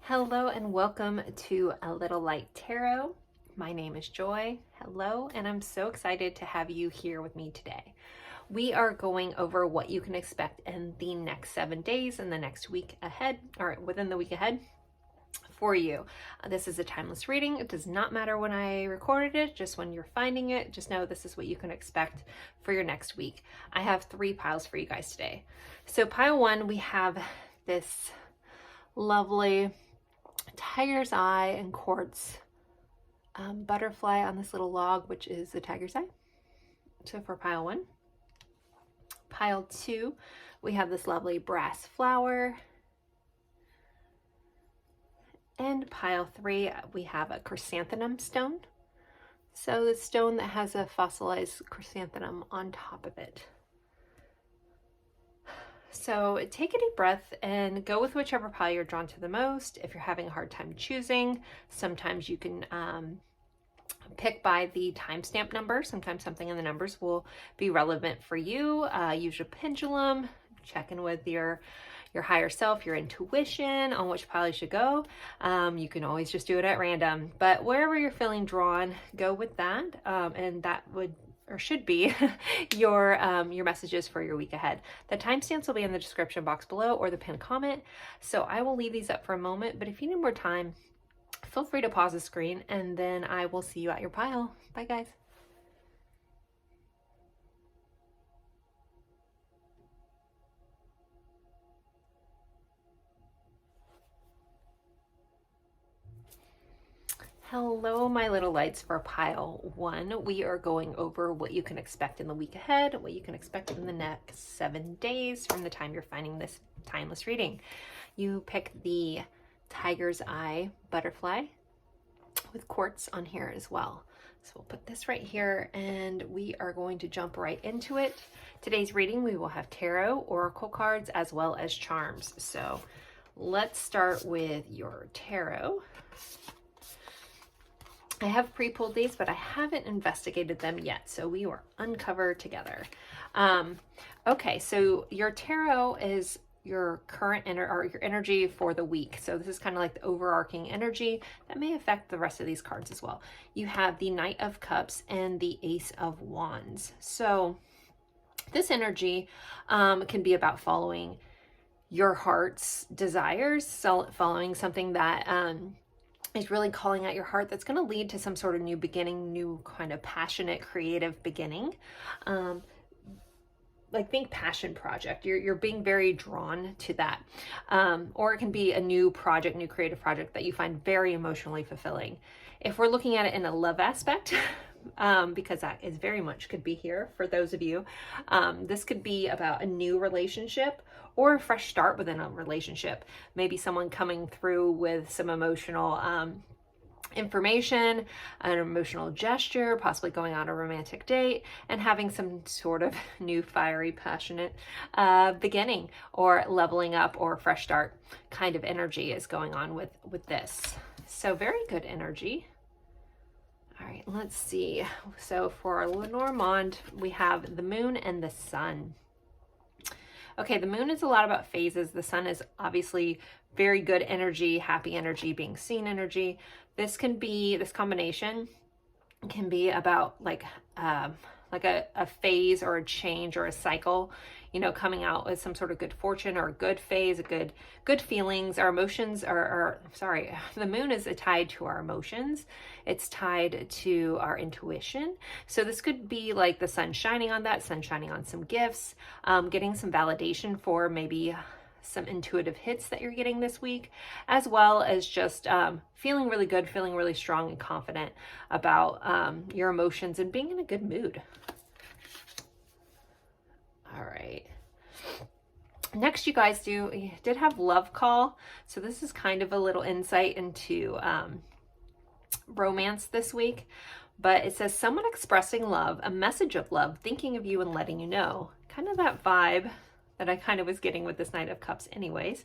Hello and welcome to A Little Light Tarot. My name is Joy. Hello, and I'm so excited to have you here with me today. We are going over what you can expect in the next 7 days and the next week ahead, or within the week ahead for you. This is a timeless reading. It does not matter when I recorded it, just when you're finding it. Just know this is what you can expect for your next week. I have 3 piles for you guys today. So pile 1, we have this lovely tiger's eye and quartz butterfly on this little log, which is the tiger's eye. So for pile 1. Pile 2, we have this lovely brass flower. And pile 3, we have a chrysanthemum stone. So the stone that has a fossilized chrysanthemum on top of it. So take a deep breath and go with whichever pile you're drawn to the most. If you're having a hard time choosing, sometimes you can pick by the timestamp number. Sometimes something in the numbers will be relevant for you. Use your pendulum, check in with your higher self, your intuition on which pile you should go. You can always just do it at random, but wherever you're feeling drawn, go with that. And that would or should be your messages for your week ahead. The timestamps will be in the description box below or the pinned comment. So I will leave these up for a moment, but if you need more time, feel free to pause the screen and then I will see you at your pile. Bye guys. Hello, my little lights. For pile 1, we are going over what you can expect in the week ahead, what you can expect in the next 7 days from the time you're finding this timeless reading. You pick the tiger's eye butterfly with quartz on here as well. So we'll put this right here and we are going to jump right into it. Today's reading, we will have tarot, oracle cards, as well as charms. So let's start with your tarot. I have pre-pulled these, but I haven't investigated them yet, so we will uncover together. Okay, so your tarot is your current your energy for the week. So this is kind of like the overarching energy that may affect the rest of these cards as well. You have the Knight of Cups and the Ace of Wands. So this energy can be about following your heart's desires, following something that is really calling out your heart, that's going to lead to some sort of new beginning, new kind of passionate, creative beginning. Like think passion project. You're being very drawn to that. Or it can be a new project, new creative project that you find very emotionally fulfilling. If we're looking at it in a love aspect, because that is very much could be here for those of you, this could be about a new relationship or a fresh start within a relationship. Maybe someone coming through with some emotional information, an emotional gesture, possibly going on a romantic date and having some sort of new fiery, passionate beginning or leveling up or fresh start kind of energy is going on with this. So very good energy. All right, let's see. So for Lenormand, we have the moon and the sun. Okay, the moon is a lot about phases. The sun is obviously very good energy, happy energy, being seen energy. This combination can be about like a phase or a change or a cycle, you know, coming out with some sort of good fortune or a good phase, good feelings. Our emotions the moon is tied to our emotions. It's tied to our intuition. So this could be like the sun shining on that, sun shining on some gifts, getting some validation for maybe some intuitive hits that you're getting this week, as well as just feeling really good, feeling really strong and confident about your emotions and being in a good mood. All right. Next, you guys did have love call. So this is kind of a little insight into romance this week, but it says someone expressing love, a message of love, thinking of you and letting you know. Kind of that vibe that I kind of was getting with this Knight of Cups anyways.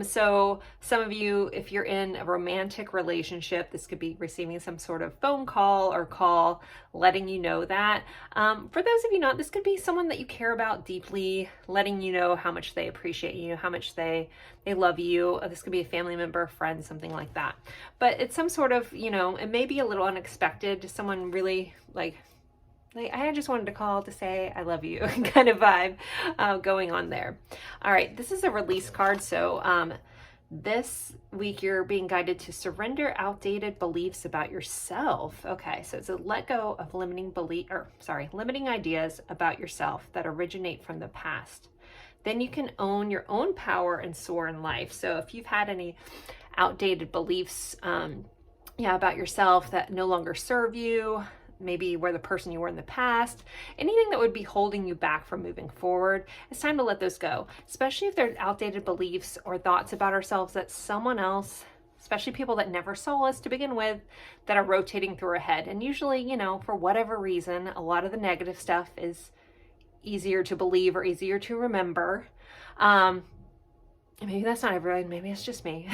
So some of you, if you're in a romantic relationship, this could be receiving some sort of phone call or call letting you know that. For those of you not, this could be someone that you care about deeply, letting you know how much they appreciate you, how much they love you. This could be a family member, friend, something like that. But it's some sort of, you know, it may be a little unexpected, someone really like I just wanted to call to say I love you kind of vibe going on there. All right, this is a release card. So this week you're being guided to surrender outdated beliefs about yourself. Okay, so it's a let go of limiting ideas about yourself that originate from the past. Then you can own your own power and soar in life. So if you've had any outdated beliefs about yourself that no longer serve you, maybe were the person you were in the past, anything that would be holding you back from moving forward, it's time to let those go, especially if they're outdated beliefs or thoughts about ourselves that someone else, especially people that never saw us to begin with, that are rotating through our head. And usually, you know, for whatever reason, a lot of the negative stuff is easier to believe or easier to remember. Maybe that's not everyone, maybe it's just me.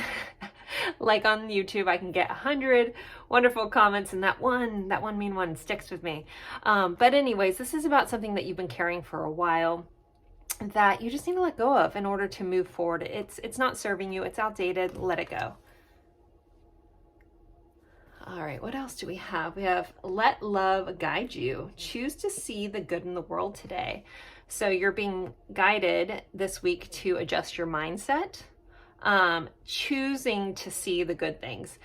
Like on YouTube, I can get 100 wonderful comments and that one mean one sticks with me. But anyways, this is about something that you've been carrying for a while that you just need to let go of in order to move forward. It's not serving you, it's outdated, let it go. All right, what else do we have? We have let love guide you. Choose to see the good in the world today. So you're being guided this week to adjust your mindset. Choosing to see the good things.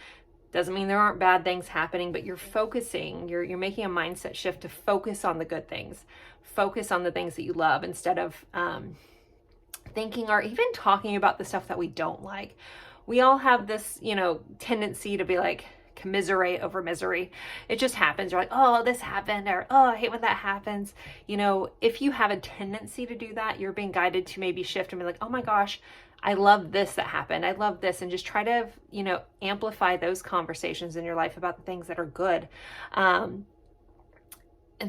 Doesn't mean there aren't bad things happening, but you're focusing, you're making a mindset shift to focus on the good things, focus on the things that you love instead of thinking or even talking about the stuff that we don't like. We all have this, you know, tendency to be like, commiserate over misery. It just happens. You're like, oh, this happened, or oh, I hate when that happens. You know, if you have a tendency to do that, you're being guided to maybe shift and be like, oh my gosh, I love this that happened. I love this. And just try to, you know, amplify those conversations in your life about the things that are good. And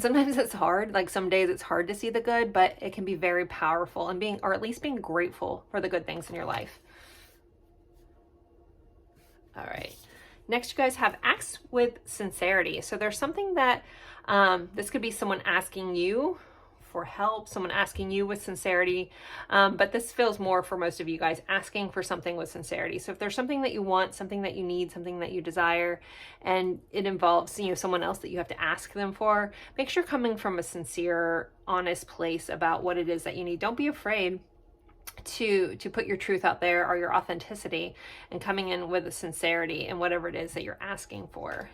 sometimes it's hard. Like some days it's hard to see the good, but it can be very powerful and or at least being grateful for the good things in your life. All right. Next, you guys have acts with sincerity. So there's something that, this could be someone asking you for help, someone asking you with sincerity, but this feels more for most of you guys asking for something with sincerity. So if there's something that you want, something that you need, something that you desire, and it involves, you know, someone else that you have to ask them for, make sure coming from a sincere, honest place about what it is that you need. Don't be afraid to put your truth out there or your authenticity, and coming in with a sincerity in whatever it is that you're asking for.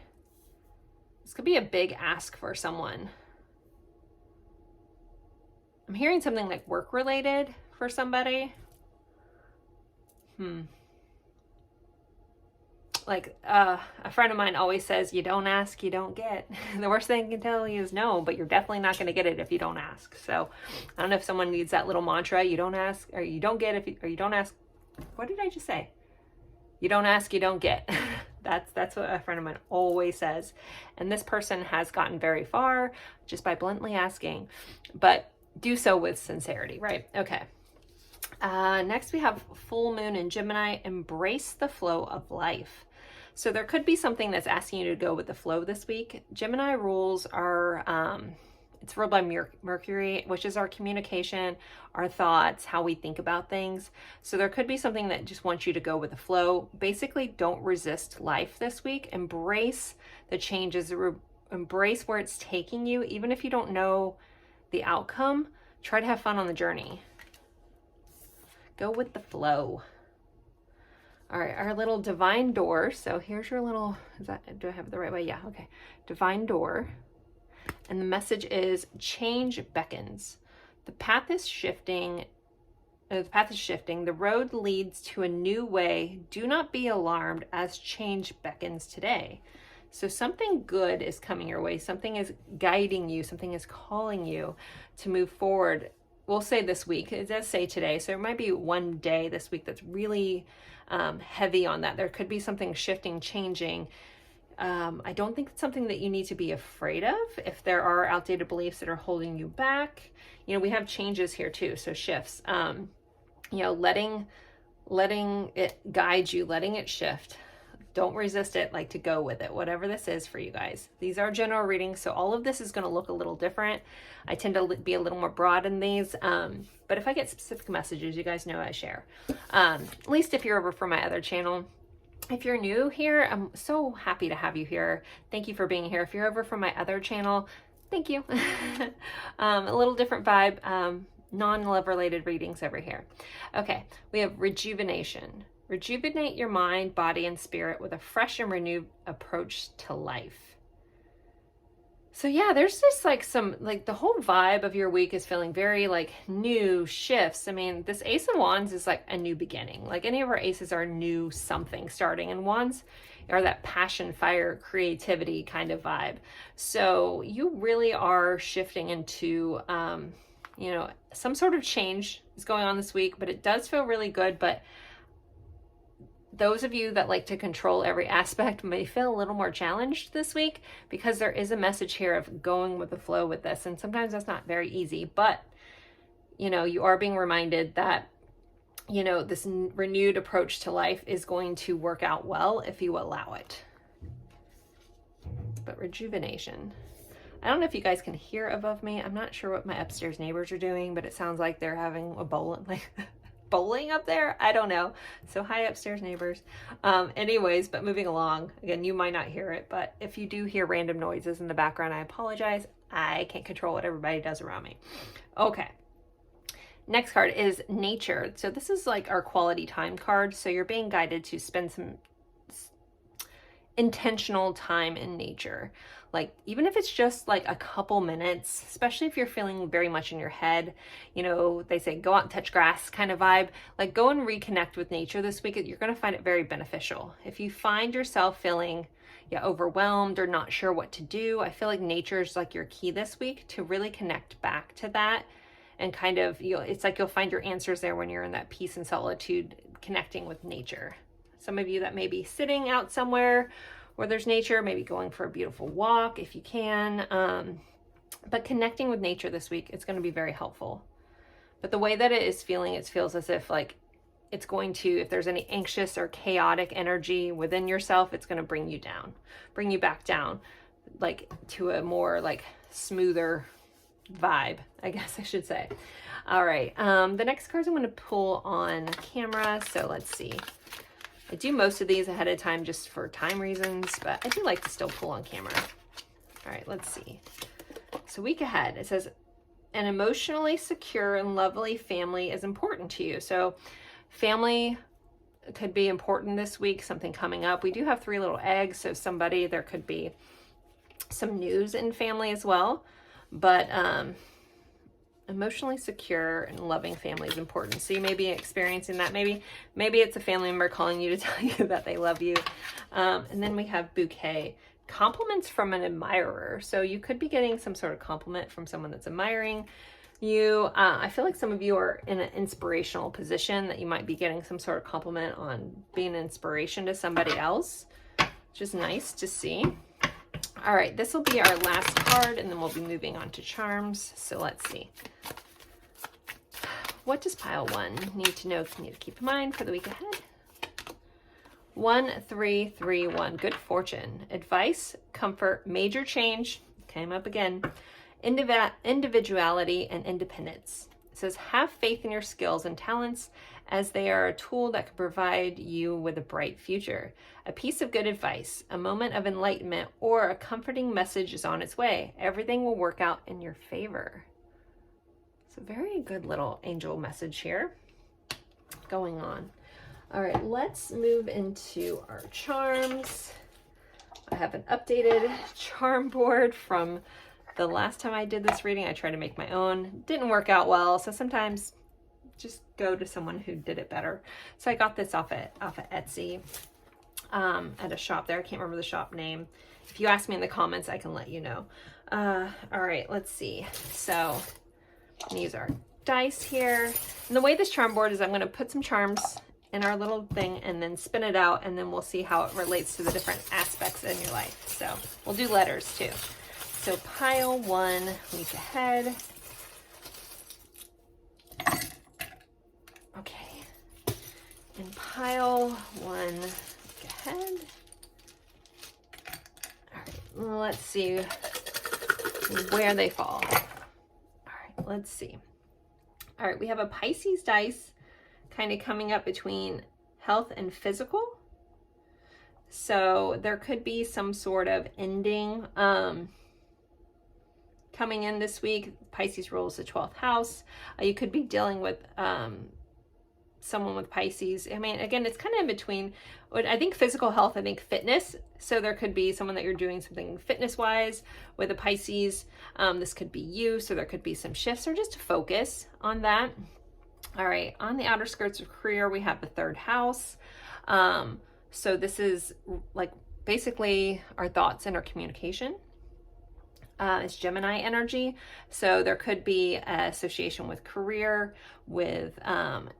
This could be a big ask for someone. I'm hearing something like work related for somebody. Like a friend of mine always says, you don't ask, you don't get. The worst thing I can tell you is no, but you're definitely not going to get it if you don't ask. So I don't know if someone needs that little mantra, you don't ask, or you don't get, or you don't ask. What did I just say? You don't ask, you don't get. That's what a friend of mine always says. And this person has gotten very far just by bluntly asking, but do so with sincerity, right? Okay. Next we have full moon in Gemini. Embrace the flow of life. So there could be something that's asking you to go with the flow this week. Gemini rules are, it's ruled by Mercury, which is our communication, our thoughts, how we think about things. So there could be something that just wants you to go with the flow. Basically, don't resist life this week. Embrace the changes, embrace where it's taking you. Even if you don't know the outcome, try to have fun on the journey. Go with the flow. All right, our little divine door. So here's your little, do I have it the right way? Yeah, okay. Divine door. And the message is change beckons. The path is shifting. The road leads to a new way. Do not be alarmed as change beckons today. So something good is coming your way. Something is guiding you. Something is calling you to move forward. We'll say this week. It does say today. So there might be one day this week that's really heavy on that. There could be something shifting, changing. I don't think it's something that you need to be afraid of. If there are outdated beliefs that are holding you back, you know, we have changes here too. So shifts, you know, letting it guide you, letting it shift. Don't resist it, like to go with it, whatever this is for you guys. These are general readings, so all of this is going to look a little different. I tend to be a little more broad in these, but if I get specific messages, you guys know I share. At least if you're over from my other channel. If you're new here, I'm so happy to have you here. Thank you for being here. If you're over from my other channel, thank you. A little different vibe, non-love related readings over here. Okay, we have rejuvenation. Rejuvenate your mind, body, and spirit with a fresh and renewed approach to life. So yeah, there's just like some, like the whole vibe of your week is feeling very like new shifts. I mean, this Ace of Wands is like a new beginning. Like any of our aces are new something starting, and wands are that passion, fire, creativity kind of vibe. So you really are shifting into, you know, some sort of change is going on this week, but it does feel really good. But those of you that like to control every aspect may feel a little more challenged this week, because there is a message here of going with the flow with this. And sometimes that's not very easy, but you know, you are being reminded that, you know, this renewed approach to life is going to work out well if you allow it. But rejuvenation. I don't know if you guys can hear above me. I'm not sure what my upstairs neighbors are doing, but it sounds like they're having a bowling up there. I don't know. So hi upstairs neighbors. Anyways, but moving along, again, you might not hear it, but if you do hear random noises in the background, I apologize. I can't control what everybody does around me. Okay. Next card is nature. So this is like our quality time card. So you're being guided to spend some intentional time in nature. Like, even if it's just like a couple minutes, especially if you're feeling very much in your head, you know, they say go out and touch grass kind of vibe, like go and reconnect with nature this week. You're going to find it very beneficial. If you find yourself feeling overwhelmed or not sure what to do, I feel like nature is like your key this week to really connect back to that. And kind of, it's like you'll find your answers there when you're in that peace and solitude, connecting with nature. Some of you that may be sitting out somewhere where there's nature, maybe going for a beautiful walk if you can. But connecting with nature this week, it's going to be very helpful. But the way that it is feeling, it feels as if like it's going to, if there's any anxious or chaotic energy within yourself, it's going to bring you down, bring you back down, like to a more like smoother vibe, I guess I should say. All right. The next cards I'm going to pull on camera. So let's see. I do most of these ahead of time just for time reasons, but I do like to still pull on camera. All right, let's see. So week ahead, it says, an emotionally secure and lovely family is important to you. So family could be important this week, something coming up. We do have 3 little eggs, so there could be some news in family as well. But emotionally secure and loving family is important. So you may be experiencing that. Maybe it's a family member calling you to tell you that they love you. And then we have bouquet, compliments from an admirer. So you could be getting some sort of compliment from someone that's admiring you. I feel like some of you are in an inspirational position that you might be getting some sort of compliment on being an inspiration to somebody else, which is nice to see. All right, this will be our last card, and then we'll be moving on to charms. So let's see. What does pile 1 need to know, need to keep in mind for the week ahead? 1331, good fortune. Advice, comfort, major change, came up again. Individuality and independence. It says, have faith in your skills and talents, as they are a tool that can provide you with a bright future. A piece of good advice, a moment of enlightenment, or a comforting message is on its way. Everything will work out in your favor. It's a very good little angel message here going on. All right, let's move into our charms. I have an updated charm board from the last time I did this reading. I tried to make my own. Didn't work out well, so sometimes just go to someone who did it better. So I got this off of Etsy at a shop there. I can't remember the shop name. If you ask me in the comments, I can let you know. All right, let's see. So these are dice here. And the way this charm board is, I'm going to put some charms in our little thing and then spin it out, and then we'll see how it relates to the different aspects in your life. So we'll do letters too. So pile 1, week ahead. Okay. And pile 1, week ahead. All right, let's see where they fall. All right, let's see. All right, we have a Pisces dice kind of coming up between health and physical. So there could be some sort of ending coming in this week. Pisces rules the 12th house. You could be dealing with someone with Pisces. I mean, again, it's kind of in between. I think physical health, I think fitness. So there could be someone that you're doing something fitness-wise with a Pisces. This could be you, so there could be some shifts or just focus on that. All right, on the outer skirts of career, we have the 3rd house. So this is like basically our thoughts and our communication. It's Gemini energy. So there could be an association with career, with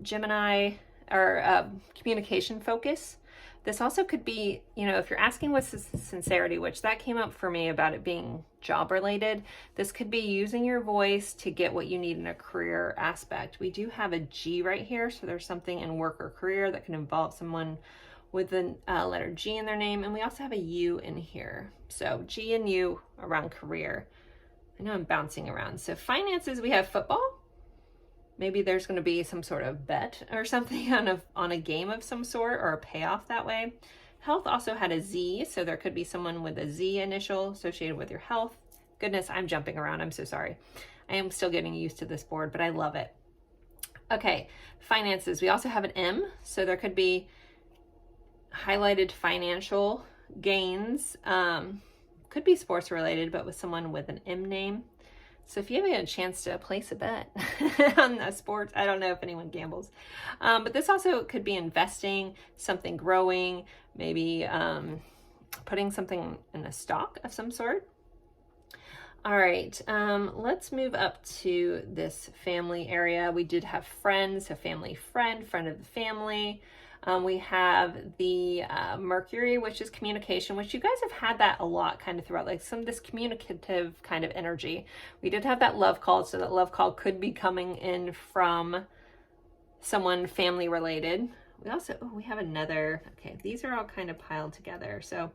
Gemini, or communication focus. This also could be, you know, if you're asking with sincerity, which that came up for me about it being job related, this could be using your voice to get what you need in a career aspect. We do have a G right here. So there's something in work or career that can involve someone with the letter G in their name. And we also have a U in here. So G and U around career. I know I'm bouncing around. So finances, we have football. Maybe there's going to be some sort of bet or something on a game of some sort, or a payoff that way. Health also had a Z. So there could be someone with a Z initial associated with your health. Goodness, I'm jumping around. I'm so sorry. I am still getting used to this board, but I love it. Okay, finances. We also have an M. So there could be highlighted financial gains. Could be sports related, but with someone with an M name. So if you have a chance to place a bet on the sports, I don't know if anyone gambles, but this also could be investing, something growing, maybe putting something in a stock of some sort. All right, let's move up to this family area. We did have friends, a family friend of the family. We have the Mercury, which is communication, which you guys have had that a lot kind of throughout, like some of this communicative kind of energy. We did have that love call, so that love call could be coming in from someone family related. We also, we have another, okay, these are all kind of piled together. So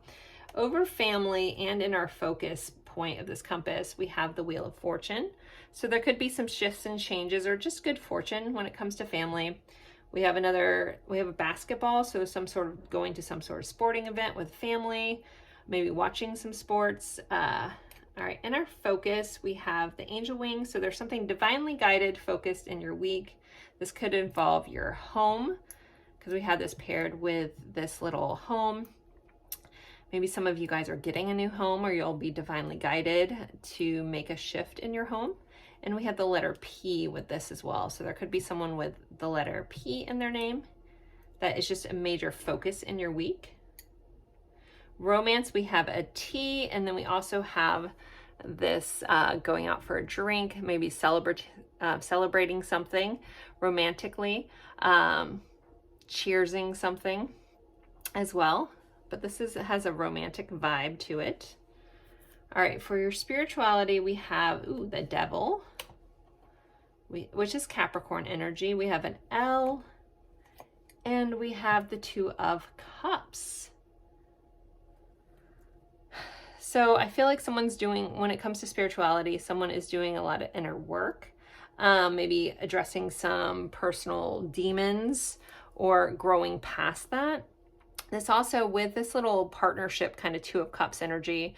over family and in our focus point of this compass, we have the Wheel of Fortune. So there could be some shifts and changes or just good fortune when it comes to family. We have a basketball, so some sort of going to some sort of sporting event with family, maybe watching some sports. All right, in our focus, we have the angel wings. So there's something divinely guided, focused in your week. This could involve your home, because we had this paired with this little home. Maybe some of you guys are getting a new home, or you'll be divinely guided to make a shift in your home. And we have the letter P with this as well. So there could be someone with the letter P in their name. That is just a major focus in your week. Romance, we have a T, and then we also have this going out for a drink, maybe celebrating something romantically, cheersing something as well. But this has a romantic vibe to it. All right, for your spirituality, we have the Devil, which is Capricorn energy. We have an L, and we have the Two of Cups. So I feel like someone's doing, when it comes to spirituality, someone is doing a lot of inner work, maybe addressing some personal demons or growing past that. This also, with this little partnership kind of Two of Cups energy,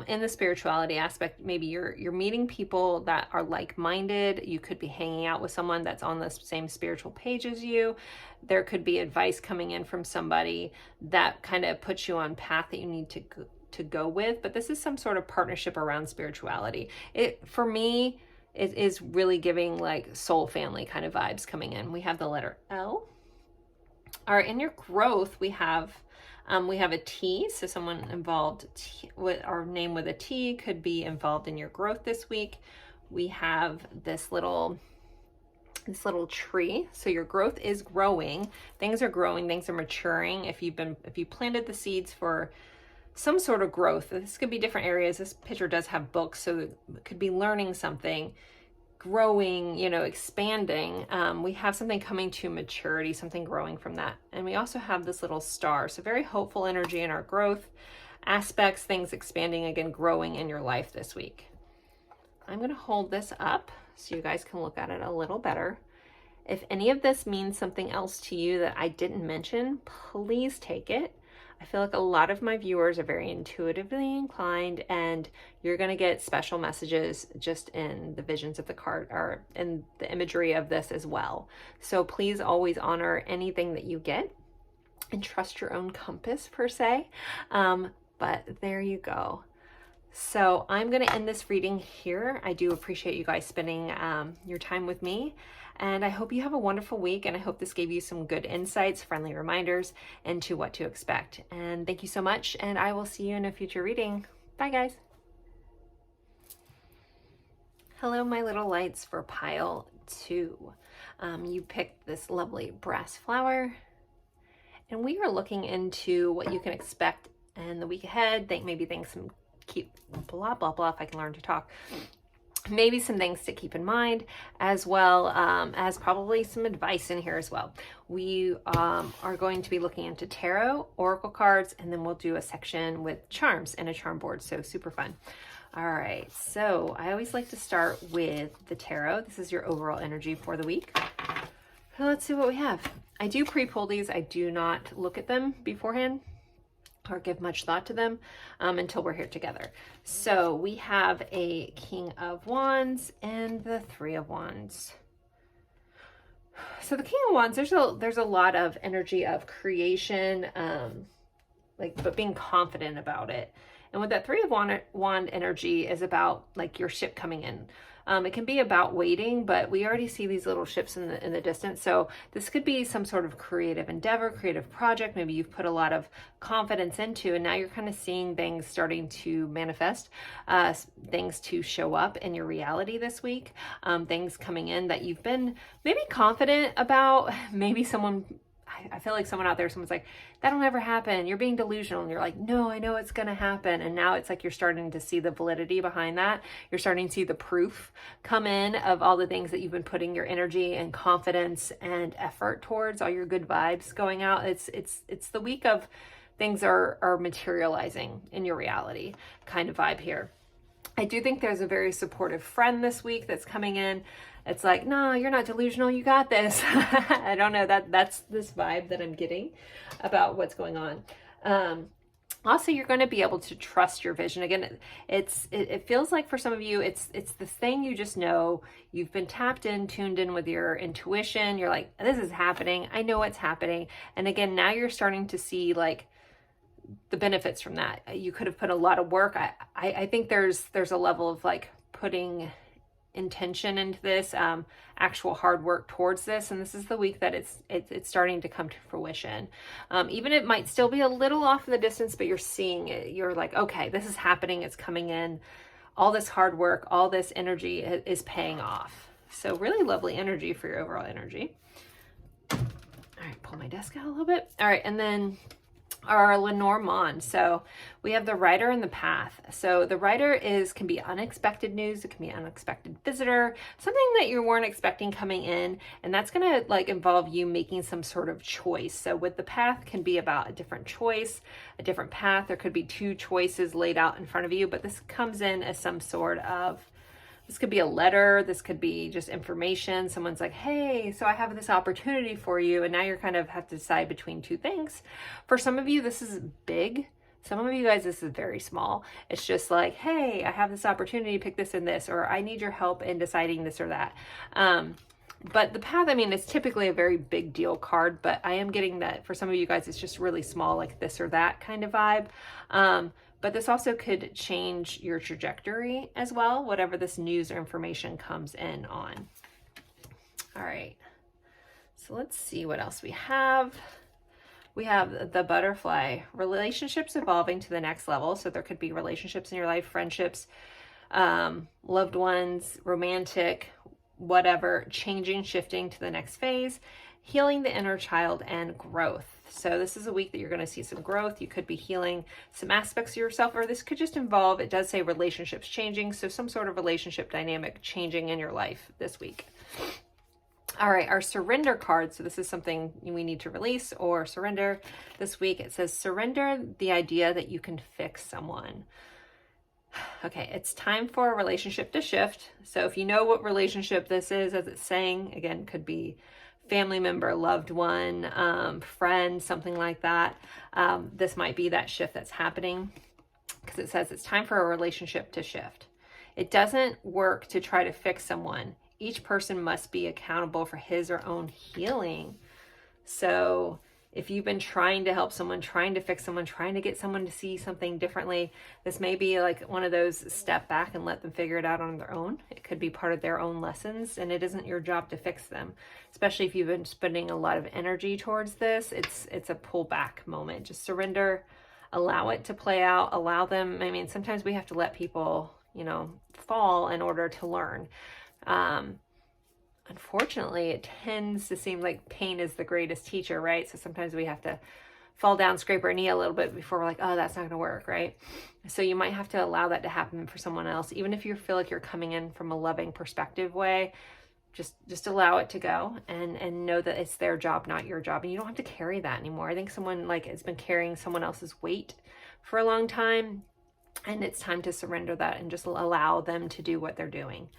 in the spirituality aspect, maybe you're meeting people that are like-minded. You could be hanging out with someone that's on the same spiritual page as you. There could be advice coming in from somebody that kind of puts you on path that you need to go with. But this is some sort of partnership around spirituality. For me, it is really giving like soul family kind of vibes coming in. We have the letter L. All right, in your growth, we have a T, so someone involved with our name with a T could be involved in your growth this week. We have this little this little tree. So your growth is growing. Things are growing, things are maturing. If you planted the seeds for some sort of growth, this could be different areas. This picture does have books, so it could be learning something, growing, you know, expanding. We have something coming to maturity, something growing from that. And we also have this little star. So very hopeful energy in our growth aspects, things expanding, again, growing in your life this week. I'm going to hold this up so you guys can look at it a little better. If any of this means something else to you that I didn't mention, please take it. I feel like a lot of my viewers are very intuitively inclined, and you're going to get special messages just in the visions of the card or in the imagery of this as well. So please always honor anything that you get and trust your own compass per se. But there you go. So I'm going to end this reading here. I do appreciate you guys spending your time with me. And I hope you have a wonderful week, and I hope this gave you some good insights, friendly reminders into what to expect. And thank you so much, and I will see you in a future reading. Bye, guys. Hello, my little lights for pile 2. You picked this lovely brass flower, and we are looking into what you can expect in the week ahead. Maybe things some keep blah, blah, blah, if I can learn to talk. Maybe some things to keep in mind, as well as probably some advice in here as well. We are going to be looking into tarot, oracle cards, and then we'll do a section with charms and a charm board. So super fun. All right, so I always like to start with the tarot. This is your overall energy for the week. So let's see what we have. I do pre-pull these. I do not look at them beforehand or give much thought to them until we're here together. So we have a King of Wands and the Three of Wands. So the King of Wands, there's a lot of energy of creation, but being confident about it. And with that Three of Wand energy is about like your ship coming in. It can be about waiting, but we already see these little ships in the distance. So this could be some sort of creative endeavor, creative project. Maybe you've put a lot of confidence into, and now you're kind of seeing things starting to manifest, things to show up in your reality this week, things coming in that you've been maybe confident about. Maybe I feel like someone out there, someone's like, that'll never happen. You're being delusional. And you're like, no, I know it's going to happen. And now it's like you're starting to see the validity behind that. You're starting to see the proof come in of all the things that you've been putting your energy and confidence and effort towards, all your good vibes going out. It's the week of things are materializing in your reality kind of vibe here. I do think there's a very supportive friend this week that's coming in. It's like, no, you're not delusional. You got this. I don't know, that's this vibe that I'm getting about what's going on. Also, you're going to be able to trust your vision. Again, it feels like for some of you, it's the thing you just know. You've been tapped in, tuned in with your intuition. You're like, this is happening. I know what's happening. And again, now you're starting to see like the benefits from that. You could have put a lot of work. I think there's a level of like putting intention into this, actual hard work towards this, and this is the week that it's starting to come to fruition. Even it might still be a little off in the distance, but you're seeing it. You're like, okay, this is happening. It's coming in. All this hard work, all this energy is paying off. So really lovely energy for your overall energy. All right, pull my desk out a little bit. All right, and then our Lenormand. So we have the Rider and the Path. So the Rider can be unexpected news. It can be an unexpected visitor, something that you weren't expecting coming in. And that's going to like involve you making some sort of choice. So with the Path can be about a different choice, a different path. There could be two choices laid out in front of you, but this comes in as some sort of, this could be a letter. This could be just information. Someone's like, hey, so I have this opportunity for you. And now you're kind of have to decide between two things. For some of you, this is big. Some of you guys, this is very small. It's just like, hey, I have this opportunity, pick this and this, or I need your help in deciding this or that. But the Path, I mean, it's typically a very big deal card, but I am getting that for some of you guys, it's just really small, like this or that kind of vibe. But this also could change your trajectory as well, whatever this news or information comes in on. All right, so let's see what else we have. We have the Butterfly, relationships evolving to the next level. So there could be relationships in your life, friendships, loved ones, romantic, whatever, changing, shifting to the next phase, healing the inner child, and growth. So this is a week that you're going to see some growth. You could be healing some aspects of yourself, or this could just involve, it does say relationships changing, so some sort of relationship dynamic changing in your life this week. All right, our surrender card. So this is something we need to release or surrender this week. It says, surrender the idea that you can fix someone. Okay, it's time for a relationship to shift. So if you know what relationship this is, as it's saying, again, could be family member, loved one, friend, something like that. This might be that shift that's happening, because it says it's time for a relationship to shift. It doesn't work to try to fix someone. Each person must be accountable for his or own healing. So if you've been trying to help someone, trying to fix someone, trying to get someone to see something differently, this may be like one of those step back and let them figure it out on their own. It could be part of their own lessons, and it isn't your job to fix them. Especially if you've been spending a lot of energy towards this, it's a pullback moment. Just surrender, allow it to play out, allow them. I mean, sometimes we have to let people, fall in order to learn. Unfortunately, it tends to seem like pain is the greatest teacher, right? So sometimes we have to fall down, scrape our knee a little bit before we're like, oh, that's not going to work, right? So you might have to allow that to happen for someone else. Even if you feel like you're coming in from a loving perspective way, just allow it to go and know that it's their job, not your job. And you don't have to carry that anymore. I think someone has been carrying someone else's weight for a long time, and it's time to surrender that and just allow them to do what they're doing.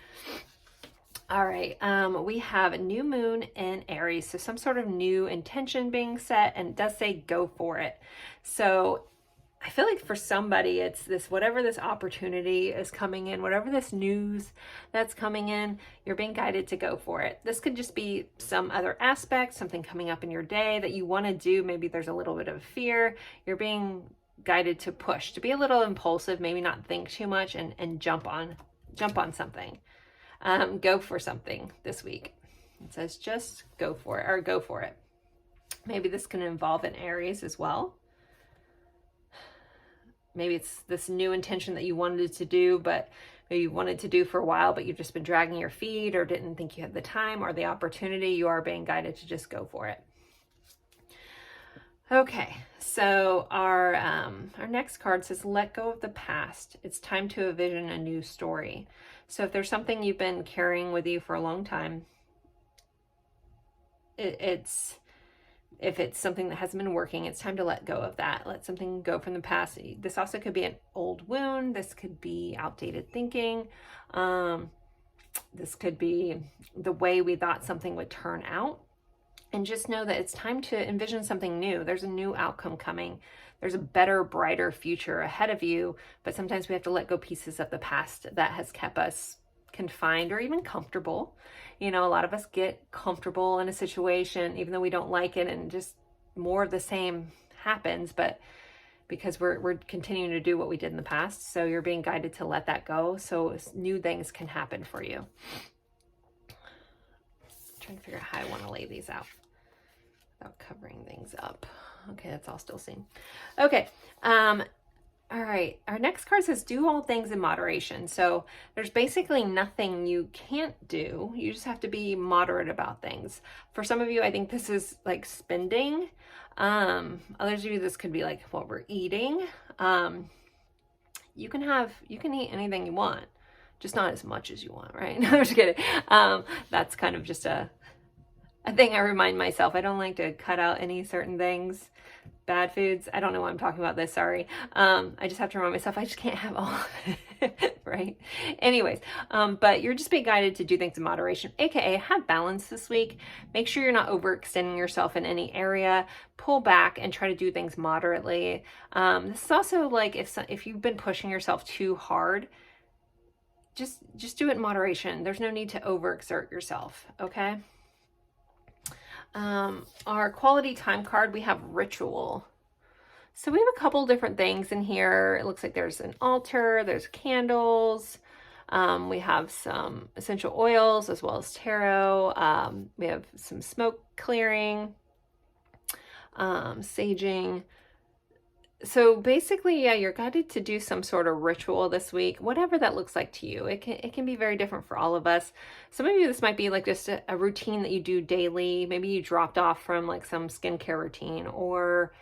All right, we have a new moon in Aries, so some sort of new intention being set, and it does say go for it. So I feel like for somebody, it's this, whatever this opportunity is coming in, whatever this news that's coming in, you're being guided to go for it. This could just be some other aspect, something coming up in your day that you want to do. Maybe there's a little bit of fear. You're being guided to push, to be a little impulsive, maybe not think too much, and jump on something. Go for something this week. It says just go for it, or go for it. Maybe this can involve an Aries as well. Maybe it's this new intention that you wanted to do, but maybe you wanted to do for a while, but you've just been dragging your feet or didn't think you had the time or the opportunity. You are being guided to just go for it. Okay, so our next card says, let go of the past. It's time to envision a new story. So if there's something you've been carrying with you for a long time, if it's something that hasn't been working, it's time to let go of that. Let something go from the past. This also could be an old wound. This could be outdated thinking. This could be the way we thought something would turn out. And just know that it's time to envision something new. There's a new outcome coming. There's a better, brighter future ahead of you. But sometimes we have to let go pieces of the past that has kept us confined or even comfortable. A lot of us get comfortable in a situation, even though we don't like it, and just more of the same happens, but because we're continuing to do what we did in the past. So you're being guided to let that go so new things can happen for you. I'm trying to figure out how I want to lay these out without covering things up. Okay, that's all still seen. Okay. All right, our next card says do all things in moderation. So there's basically nothing you can't do. You just have to be moderate about things. For some of you, I think this is like spending. Others of you, this could be like what we're eating. You can eat anything you want, just not as much as you want, right? No, I'm just kidding. That's kind of just a thing I remind myself. I don't like to cut out any certain things. Bad foods. I don't know why I'm talking about this. Sorry. I just have to remind myself I just can't have all of it, right? Anyways, but you're just being guided to do things in moderation, aka have balance this week. Make sure you're not overextending yourself in any area. Pull back and try to do things moderately. This is also like if you've been pushing yourself too hard, just do it in moderation. There's no need to overexert yourself. Okay. Our quality time card, we have ritual. So we have a couple different things in here. It looks like there's an altar, there's candles. We have some essential oils as well as tarot. We have some smoke clearing, saging. So basically, yeah, you're guided to do some sort of ritual this week, whatever that looks like to you. It can be very different for all of us. Some of you, this might be like just a routine that you do daily. Maybe you dropped off from like some skincare routine, or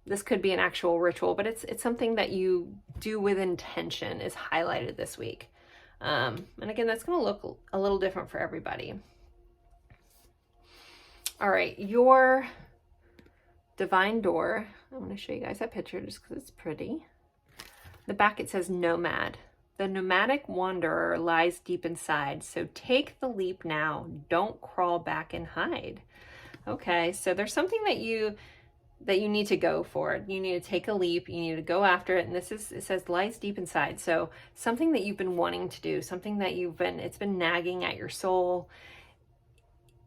this could be an actual ritual, but it's something that you do with intention is highlighted this week. And again, that's going to look a little different for everybody. All right, your divine door. I'm going to show you guys that picture just because it's pretty. The back, it says nomad. The nomadic wanderer lies deep inside, so take the leap now. Don't crawl back and hide. Okay, so there's something that you need to go for. You need to take a leap. You need to go after it. And it says lies deep inside. So something that you've been wanting to do, something that it's been nagging at your soul.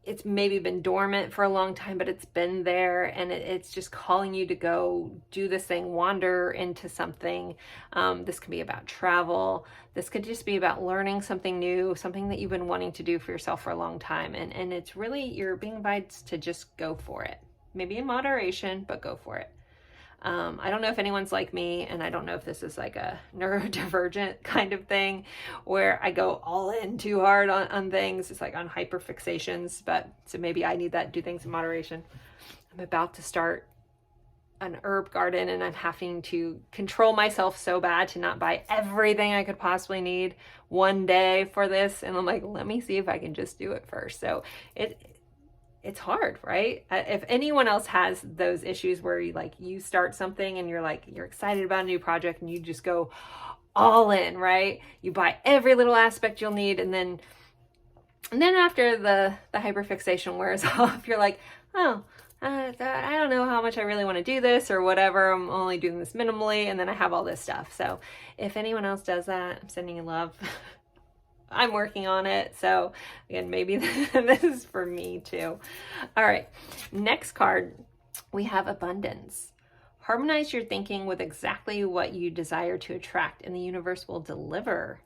It's maybe been dormant for a long time, but it's been there, and it's just calling you to go do this thing, wander into something. This could be about travel. This could just be about learning something new, something that you've been wanting to do for yourself for a long time. And it's really, you're being invited to just go for it. Maybe in moderation, but go for it. I don't know if anyone's like me, and I don't know if this is like a neurodivergent kind of thing where I go all in too hard on things. It's like on hyperfixations, but so maybe I need that, do things in moderation. I'm about to start an herb garden, and I'm having to control myself so bad to not buy everything I could possibly need one day for this. And I'm like, let me see if I can just do it first. So it's hard, right? If anyone else has those issues where you start something and you're excited about a new project and you just go all in, right? You buy every little aspect you'll need, and then after the hyperfixation wears off, you're like, oh, I don't know how much I really want to do this or whatever. I'm only doing this minimally, and then I have all this stuff. So if anyone else does that, I'm sending you love. I'm working on it. So again, maybe this is for me too. All right, next card, we have abundance. Harmonize your thinking with exactly what you desire to attract, and the universe will deliver.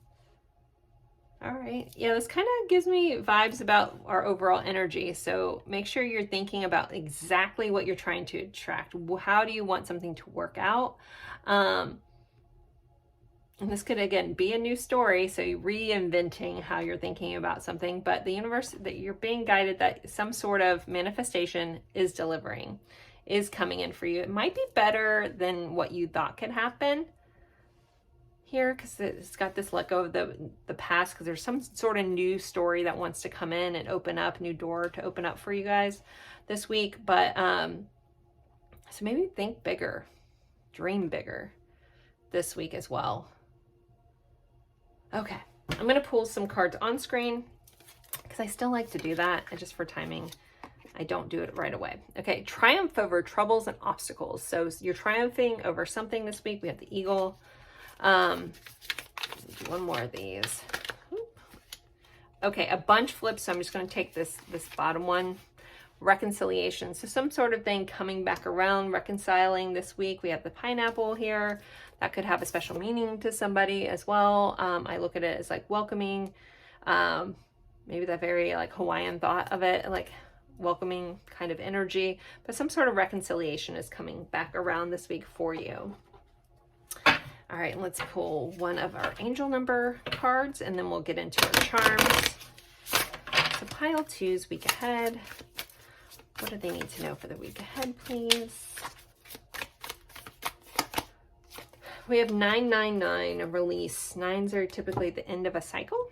All right. Yeah, this kind of gives me vibes about our overall energy. So make sure you're thinking about exactly what you're trying to attract. How do you want something to work out? And this could, again, be a new story, so you're reinventing how you're thinking about something, but the universe, that you're being guided that some sort of manifestation is delivering, is coming in for you. It might be better than what you thought could happen here, because it's got this let go of the past, because there's some sort of new story that wants to come in and open up, new door to open up for you guys this week. But so maybe think bigger, dream bigger this week as well. Okay, I'm going to pull some cards on screen because I still like to do that, and just for timing, I don't do it right away. Okay, triumph over troubles and obstacles. So you're triumphing over something this week. We have the eagle. Do one more of these. Okay, a bunch flips. So I'm just going to take this bottom one. Reconciliation. So some sort of thing coming back around, reconciling this week. We have the pineapple here. That could have a special meaning to somebody as well. I look at it as like welcoming, maybe that very like Hawaiian thought of it, like welcoming kind of energy, but some sort of reconciliation is coming back around this week for you. All right, let's pull one of our angel number cards, and then we'll get into our charms. So pile 2's week ahead. What do they need to know for the week ahead, please? We have 999, a release. 9s are typically the end of a cycle.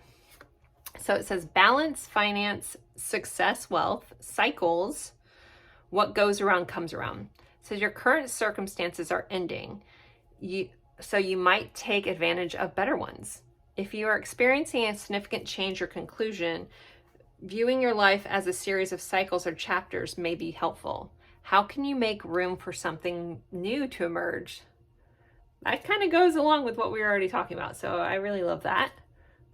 So it says balance, finance, success, wealth, cycles. What goes around comes around. It says your current circumstances are ending. So you might take advantage of better ones. If you are experiencing a significant change or conclusion, viewing your life as a series of cycles or chapters may be helpful. How can you make room for something new to emerge? That kind of goes along with what we were already talking about. So I really love that.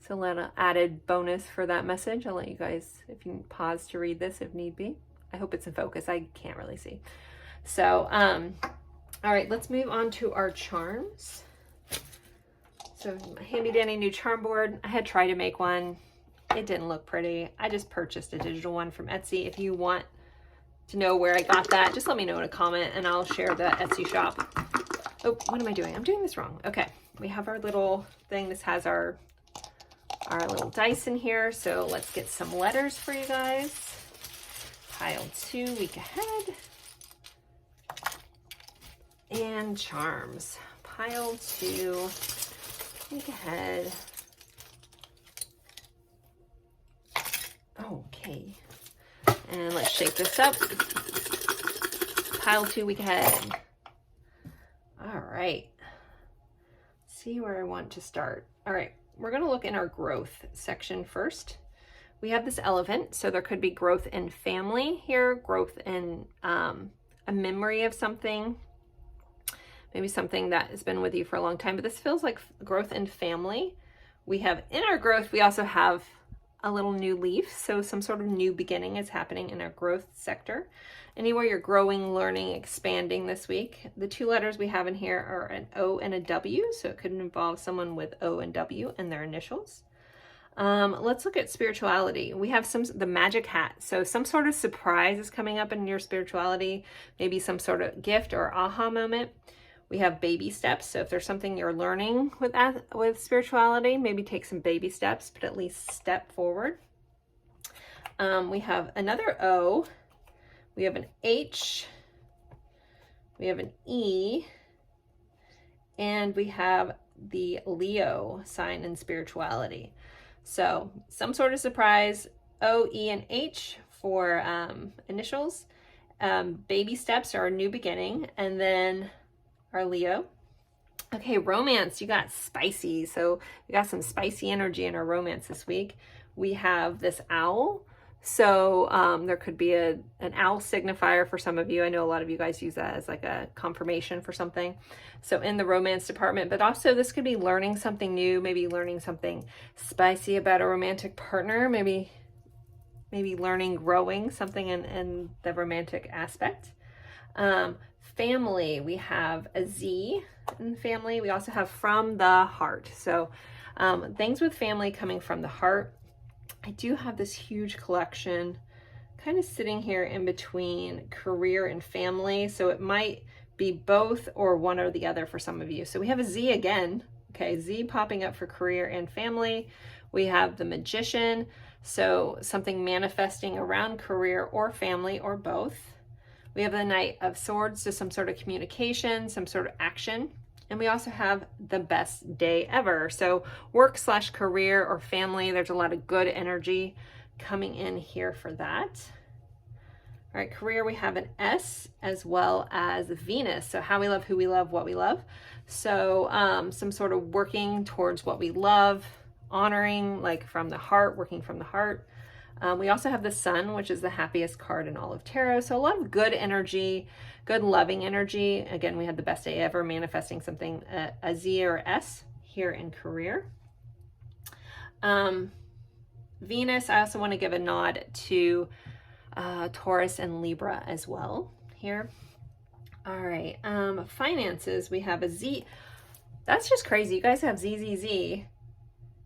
So a little added bonus for that message. I'll let you guys, if you pause to read this if need be. I hope it's in focus. I can't really see. So, all right, let's move on to our charms. So handy dandy new charm board. I had tried to make one. It didn't look pretty. I just purchased a digital one from Etsy. If you want to know where I got that, just let me know in a comment and I'll share the Etsy shop. Oh, what am I doing? I'm doing this wrong. Okay, we have our little thing. This has our little dice in here. So let's get some letters for you guys. Pile 2, week ahead. And charms. Pile 2, week ahead. Okay. And let's shake this up. Pile 2, week ahead. All right. See where I want to start. All right. We're going to look in our growth section first. We have this elephant, so there could be growth in family here, growth in a memory of something, maybe something that has been with you for a long time, but this feels like growth in family. We have in our growth, we also have a little new leaf, so some sort of new beginning is happening in our growth sector. Anywhere you're growing, learning, expanding this week. The 2 letters we have in here are an O and a W, so it could involve someone with O and W in their initials. Let's look at spirituality. We have the magic hat. So some sort of surprise is coming up in your spirituality, maybe some sort of gift or aha moment. We have baby steps. So if there's something you're learning with spirituality, maybe take some baby steps, but at least step forward. We have another O. We have an H. We have an E. And we have the Leo sign in spirituality. So some sort of surprise, O, E, and H for initials. Baby steps are a new beginning. And then our Leo. Okay, romance, you got spicy. So we got some spicy energy in our romance this week. We have this owl. So there could be an owl signifier for some of you. I know a lot of you guys use that as like a confirmation for something. So in the romance department, but also this could be learning something new, maybe learning something spicy about a romantic partner, maybe learning, growing something in the romantic aspect. Family, we have a Z in family. We also have from the heart. So things with family coming from the heart. I do have this huge collection kind of sitting here in between career and family. So it might be both or one or the other for some of you. So we have a Z again. Okay, Z popping up for career and family. We have the Magician. So something manifesting around career or family or both. We have the Knight of Swords, so some sort of communication, some sort of action. And we also have the best day ever. So work/career or family, there's a lot of good energy coming in here for that. All right, career, we have an S as well as Venus. So how we love, who we love, what we love. So some sort of working towards what we love, honoring, like from the heart, working from the heart. We also have the Sun, which is the happiest card in all of tarot. So a lot of good energy, good loving energy. Again, we had the best day ever, manifesting something, a Z or S here in career. Venus, I also want to give a nod to Taurus and Libra as well here. All right, finances, we have a Z. That's just crazy. You guys have ZZZ.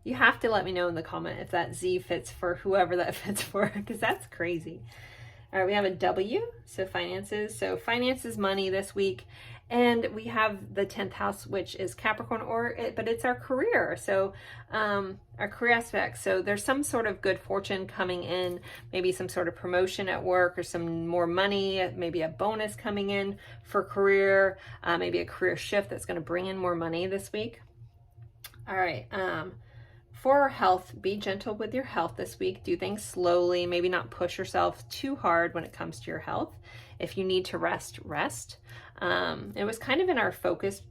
You have to let me know in the comment if that Z fits for whoever that fits for, because that's crazy. All right, we have a W, so finances. So finances, money this week. And we have the 10th house, which is Capricorn, but it's our career. So our career aspect. So there's some sort of good fortune coming in, maybe some sort of promotion at work or some more money, maybe a bonus coming in for career, maybe a career shift that's going to bring in more money this week. All right. For our health, be gentle with your health this week. Do things slowly, maybe not push yourself too hard when it comes to your health. If you need to rest, rest. It was kind of in our focus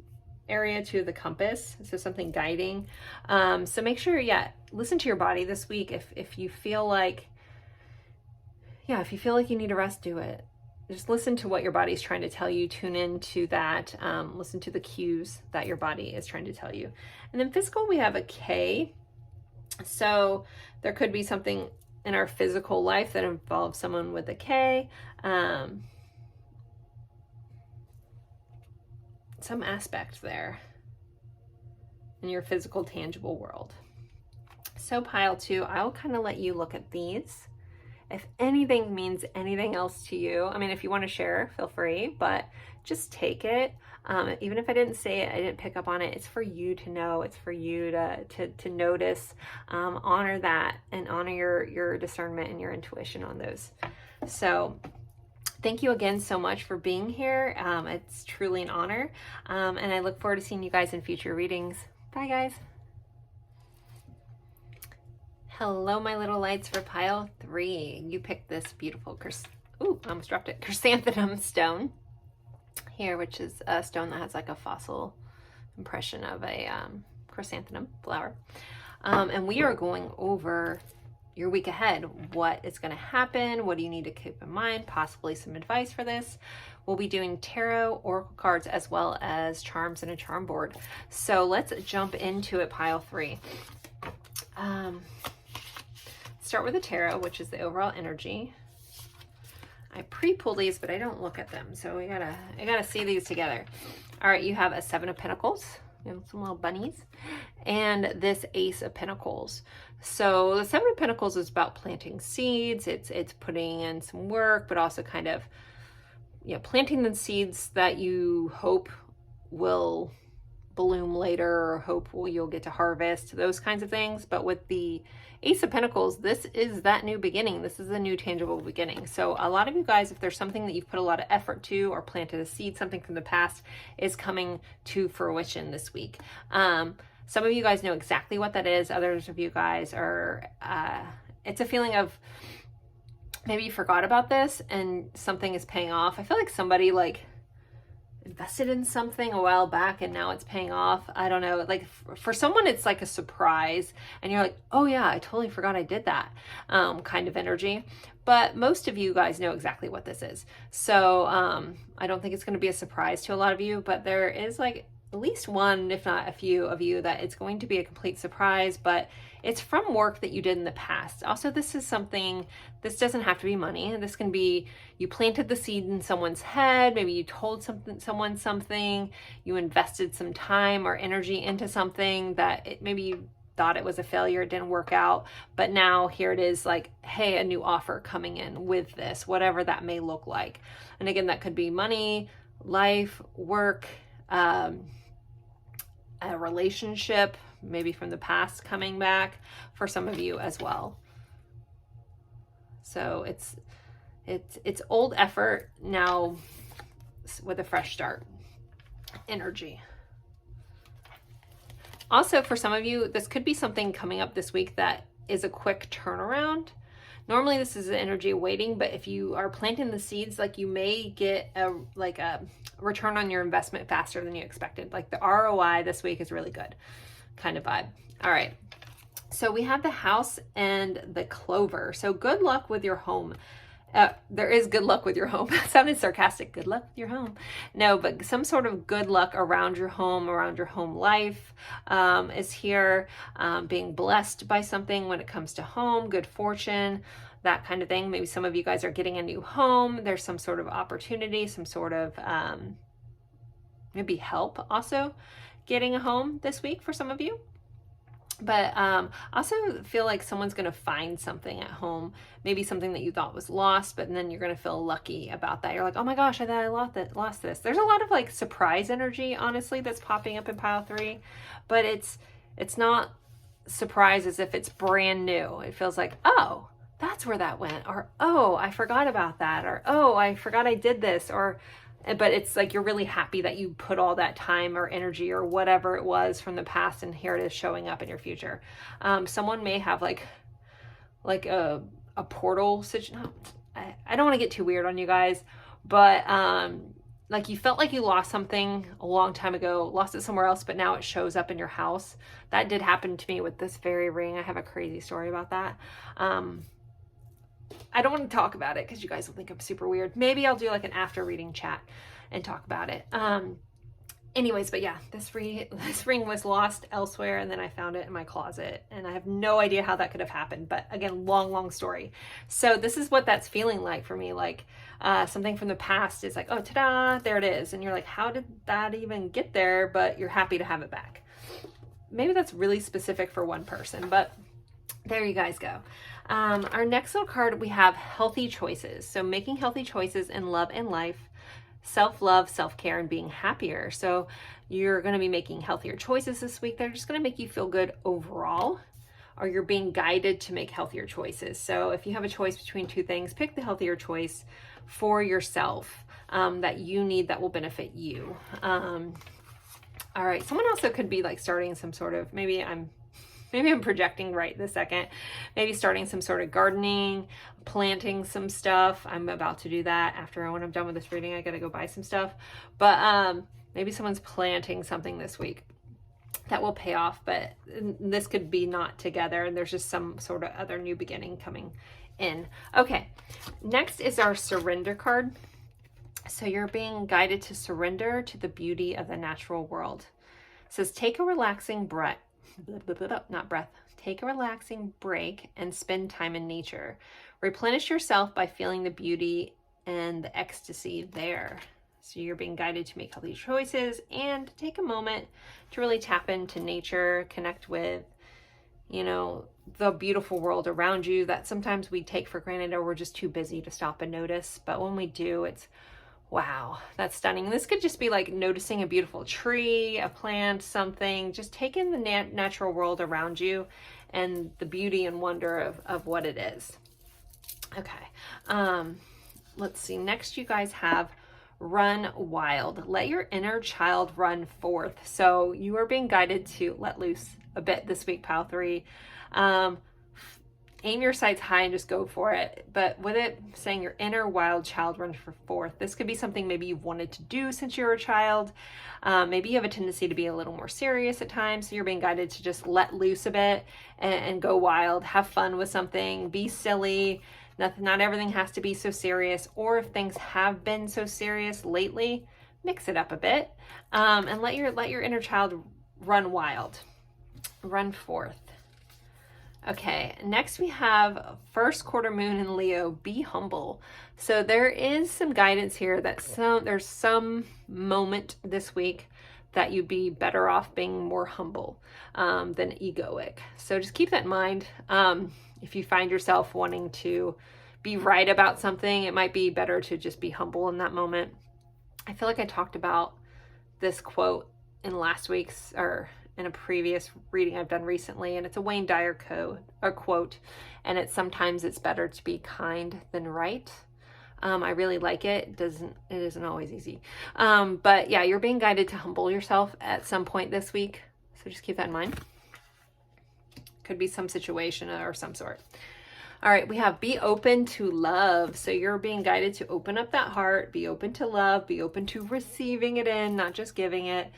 area to the compass, so something guiding. So make sure, listen to your body this week. If you feel like, if you feel like you need to rest, do it. Just listen to what your body's trying to tell you. Tune into that. Listen to the cues that your body is trying to tell you. And then physical, we have a K. So there could be something in our physical life that involves someone with a K. Some aspect there in your physical, tangible world. So pile 2, I'll kind of let you look at these If anything means anything else to you, I mean, if you want to share, feel free, but just take it. Even if I didn't say it, I didn't pick up on it, it's for you to know, it's for you to notice, honor that, and honor your discernment and your intuition on those. So thank you again so much for being here. It's truly an honor. And I look forward to seeing you guys in future readings. Bye, guys. Hello, my little lights for pile 3. You picked this beautiful, I almost dropped it, chrysanthemum stone here, which is a stone that has like a fossil impression of a chrysanthemum flower. And we are going over your week ahead. What is going to happen? What do you need to keep in mind? Possibly some advice for this. We'll be doing tarot, oracle cards, as well as charms and a charm board. So let's jump into it, pile 3. Start with the tarot, which is the overall energy. I pre-pull these, but I don't look at them, so I gotta see these together. All right, you have a 7 of Pentacles, some little bunnies, and this Ace of Pentacles. So the 7 of Pentacles is about planting seeds. It's putting in some work, but also kind of, planting the seeds that you hope will bloom later, or hope you'll get to harvest, those kinds of things. But with the Ace of Pentacles, this is that new beginning. This is a new tangible beginning. So a lot of you guys, if there's something that you've put a lot of effort to or planted a seed, something from the past is coming to fruition this week. Some of you guys know exactly what that is. Others of you guys are, it's a feeling of maybe you forgot about this and something is paying off. I feel like somebody invested in something a while back and now it's paying off. I don't know, like for someone it's like a surprise and you're like, oh yeah, I totally forgot I did that, kind of energy. But most of you guys know exactly what this is. So I don't think it's going to be a surprise to a lot of you, but there is like at least one, if not a few of you, that it's going to be a complete surprise, but it's from work that you did in the past. Also, this is something, this doesn't have to be money. This can be, you planted the seed in someone's head. Maybe you told someone something, you invested some time or energy into something that maybe you thought it was a failure, it didn't work out, but now here it is, like, hey, a new offer coming in with this, whatever that may look like. And again, that could be money, life, work, a relationship, maybe from the past coming back for some of you as well. So it's old effort now with a fresh start energy. Also, for some of you, this could be something coming up this week that is a quick turnaround. Normally this is the energy of waiting, but if you are planting the seeds, like, you may get a return on your investment faster than you expected. Like the ROI this week is really good kind of vibe. All right. So we have the House and the Clover. So good luck with your home. There is good luck with your home. Sounded sarcastic. Good luck with your home. No, but some sort of good luck around your home life is here. Being blessed by something when it comes to home, good fortune, that kind of thing. Maybe some of you guys are getting a new home. There's some sort of opportunity, some sort of maybe help also getting a home this week for some of you. But also feel like someone's going to find something at home, maybe something that you thought was lost, but then you're going to feel lucky about that. You're like, oh my gosh, I thought I lost this. There's a lot of like surprise energy, honestly, that's popping up in pile 3, but it's not surprise as if it's brand new. It feels like, oh, that's where that went, or oh, I forgot about that, or oh, I forgot I did this, but it's like you're really happy that you put all that time or energy or whatever it was from the past, and here it is showing up in your future. Someone may have like a portal situation. I don't want to get too weird on you guys, but like you felt like you lost something a long time ago, lost it somewhere else, but now it shows up in your house. That did happen to me with this fairy ring. I have a crazy story about that. I don't want to talk about it because you guys will think I'm super weird. Maybe I'll do like an after reading chat and talk about it. Anyways, but yeah, this ring was lost elsewhere, and then I found it in my closet, and I have no idea how that could have happened. But again, long story. So this is what that's feeling like for me. Like something from the past is like, oh, ta-da, there it is. And you're like, how did that even get there? But you're happy to have it back. Maybe that's really specific for one person, but there you guys go. Our next little card, we have healthy choices. So making healthy choices in love and life, self-love, self-care, and being happier. So you're going to be making healthier choices this week. They're just going to make you feel good overall, or you're being guided to make healthier choices. So if you have a choice between two things, pick the healthier choice for yourself that you need, that will benefit you. All right, someone also could be like starting some sort of, maybe I'm projecting right this second, maybe starting some sort of gardening, planting some stuff. I'm about to do that after, when I'm done with this reading, I gotta go buy some stuff. But maybe someone's planting something this week that will pay off, but this could be not together, and there's just some sort of other new beginning coming in. Okay, next is our surrender card. So you're being guided to surrender to the beauty of the natural world. It says, take a relaxing breath. Take a relaxing break and spend time in nature. Replenish yourself by feeling the beauty and the ecstasy there. So you're being guided to make healthy choices and take a moment to really tap into nature, connect with, you know, the beautiful world around you that sometimes we take for granted, or we're just too busy to stop and notice. But when we do, it's, wow, that's stunning. This could just be like noticing a beautiful tree, a plant, something. Just take in the natural world around you and the beauty and wonder of what it is. Okay, let's see. Next, you guys have run wild. Let your inner child run forth. So you are being guided to let loose a bit this week, pile 3. Aim your sights high and just go for it. But with it saying your inner wild child runs forth, this could be something maybe you've wanted to do since you were a child. Maybe you have a tendency to be a little more serious at times. So you're being guided to just let loose a bit and go wild, have fun with something, be silly. Not everything has to be so serious. Or if things have been so serious lately, mix it up a bit and let your inner child run wild, run forth. Okay, next we have first quarter moon in Leo, be humble. So there is some guidance here that there's some moment this week that you'd be better off being more humble than egoic. So just keep that in mind. If you find yourself wanting to be right about something, it might be better to just be humble in that moment. I feel like I talked about this quote in last week's, or in a previous reading I've done recently, and it's a Wayne Dyer quote, and it's sometimes it's better to be kind than right. I really like it. It isn't always easy. But yeah, you're being guided to humble yourself at some point this week. So just keep that in mind. Could be some situation or some sort. All right, we have be open to love. So you're being guided to open up that heart, be open to love, be open to receiving it in, not just giving it.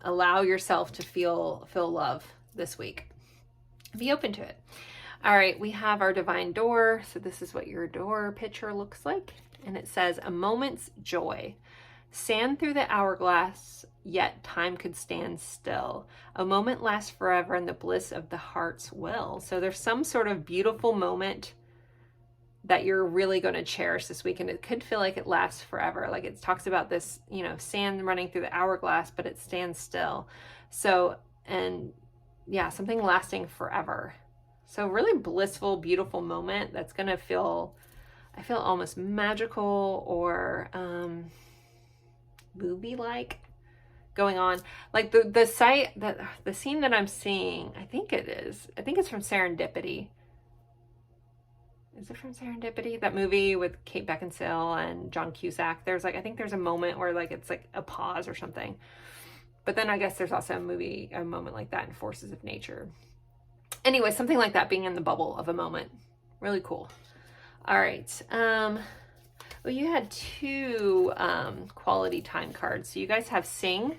Allow yourself to feel love this week. Be open to it. All right, we have our divine door. So this is what your door picture looks like. And it says, a moment's joy. Sand through the hourglass, yet time could stand still. A moment lasts forever in the bliss of the heart's will. So there's some sort of beautiful moment that you're really going to cherish this week, and it could feel like it lasts forever. Like it talks about this, you know, sand running through the hourglass, but it stands still. So, and yeah, something lasting forever. So really blissful, beautiful moment that's going to feel, I feel almost magical or movie-like going on. Like the scene that I'm seeing, I think it's from Serendipity. Is it from Serendipity? That movie with Kate Beckinsale and John Cusack. I think there's a moment where like it's like a pause or something. But then I guess there's also a moment like that in Forces of Nature. Anyway, something like that, being in the bubble of a moment. Really cool. All right. Well, you had 2 quality time cards. So you guys have sing,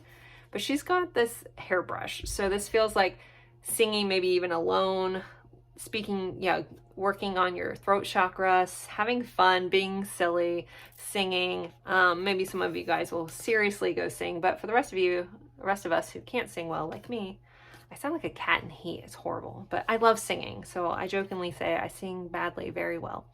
but she's got this hairbrush. So this feels like singing, maybe even alone, speaking, working on your throat chakras, having fun, being silly, singing. Maybe some of you guys will seriously go sing, but for the rest of us who can't sing well, like me, I sound like a cat in heat. It's horrible, but I love singing. So I jokingly say I sing badly, very well.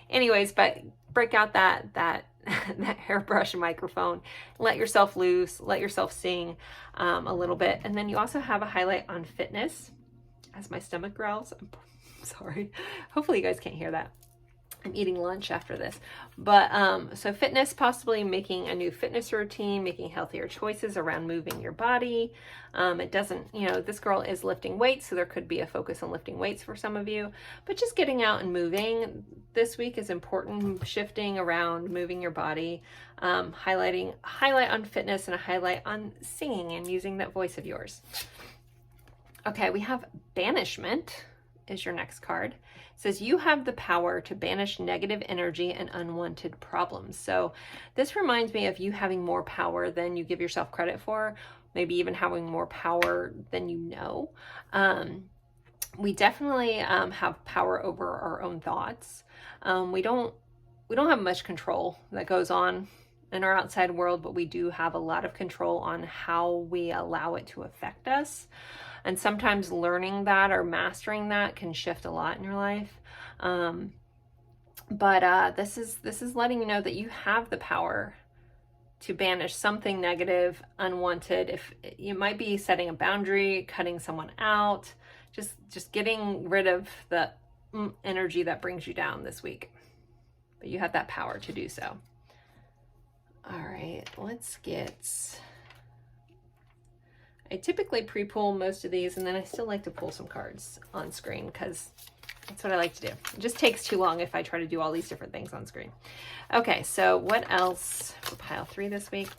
Anyways, but break out that hairbrush microphone, let yourself loose, let yourself sing a little bit. And then you also have a highlight on fitness. As my stomach growls, I'm Sorry. Hopefully you guys can't hear that. I'm eating lunch after this. But so fitness, possibly making a new fitness routine, making healthier choices around moving your body. It doesn't, you know, this girl is lifting weights, so there could be a focus on lifting weights for some of you, but just getting out and moving this week is important. Shifting around, moving your body, highlight on fitness and a highlight on singing and using that voice of yours. Okay, we have banishment is your next card. It says you have the power to banish negative energy and unwanted problems. So this reminds me of you having more power than you give yourself credit for, maybe even having more power than you know. We definitely have power over our own thoughts. We don't have much control that goes on in our outside world, but we do have a lot of control on how we allow it to affect us. And sometimes learning that or mastering that can shift a lot in your life. This is letting you know that you have the power to banish something negative, unwanted. If you might be setting a boundary, cutting someone out, just getting rid of the energy that brings you down this week. But you have that power to do so. All right, let's get... I typically pre-pull most of these, and then I still like to pull some cards on screen because that's what I like to do. It just takes too long if I try to do all these different things on screen. Okay, so what else for pile 3 this week?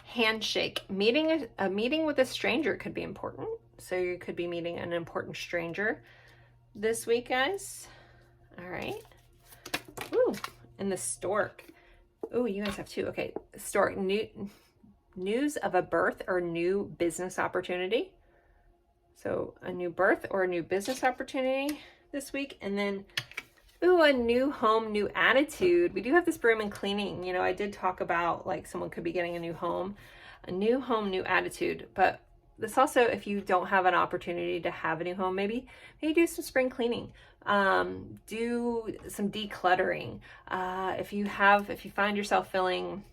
Handshake. A meeting with a stranger could be important. So you could be meeting an important stranger this week, guys. All right. Ooh, and the stork. Ooh, you guys have 2. Okay, stork. News of a birth or new business opportunity. So a new birth or a new business opportunity this week. And then, ooh, a new home, new attitude. We do have this broom and cleaning. You know, I did talk about like someone could be getting a new home, new attitude. But this also, if you don't have an opportunity to have a new home, maybe do some spring cleaning. Do some decluttering. If you find yourself feeling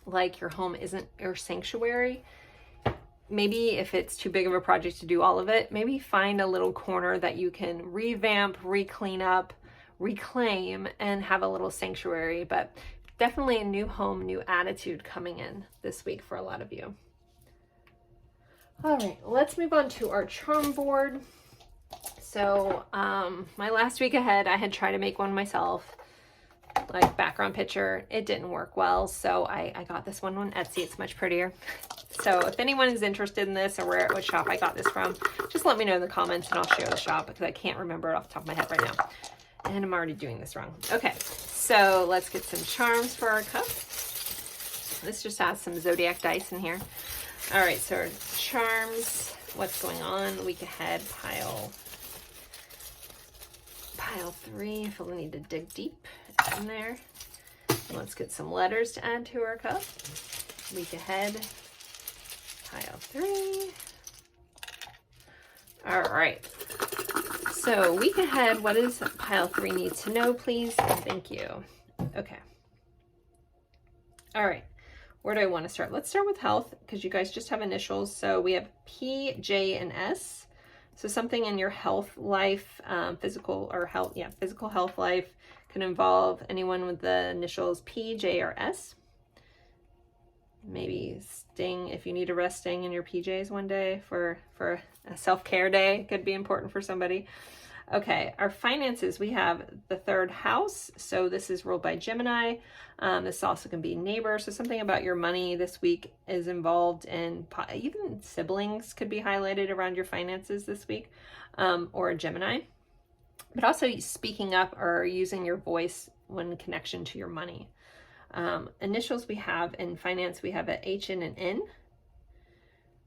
like your home isn't your sanctuary, maybe if it's too big of a project to do all of it, maybe find a little corner that you can revamp, re-clean up, reclaim, and have a little sanctuary. But definitely a new home, new attitude coming in this week for a lot of you. All right, let's move on to our charm board. So my last week ahead, I had tried to make one myself, like background picture. It didn't work well, so I got this one on Etsy. It's much prettier. So if anyone is interested in this or what shop I got this from, just let me know in the comments and I'll share the shop because I can't remember it off the top of my head right now. And I'm already doing this wrong. Okay, so let's get some charms for our cup. This just has some zodiac dice in here. All right, so our charms, what's going on, week ahead, pile 3. I feel the need to dig deep in there. And let's get some letters to add to our cup. Week ahead, pile 3. All right. So week ahead, what does pile 3 need to know, please? Thank you. Okay. All right. Where do I want to start? Let's start with health because you guys just have initials. So we have P, J, and S. So something in your health life, physical health life can involve anyone with the initials P, J, or S. Maybe if you need to rest, staying in your PJs one day for a self-care day could be important for somebody. Okay, our finances, we have the 3rd house. So this is ruled by Gemini. This also can be neighbor. So something about your money this week is involved, and even siblings could be highlighted around your finances this week, or a Gemini. But also speaking up or using your voice when connection to your money. Initials we have in finance, we have an H and an N.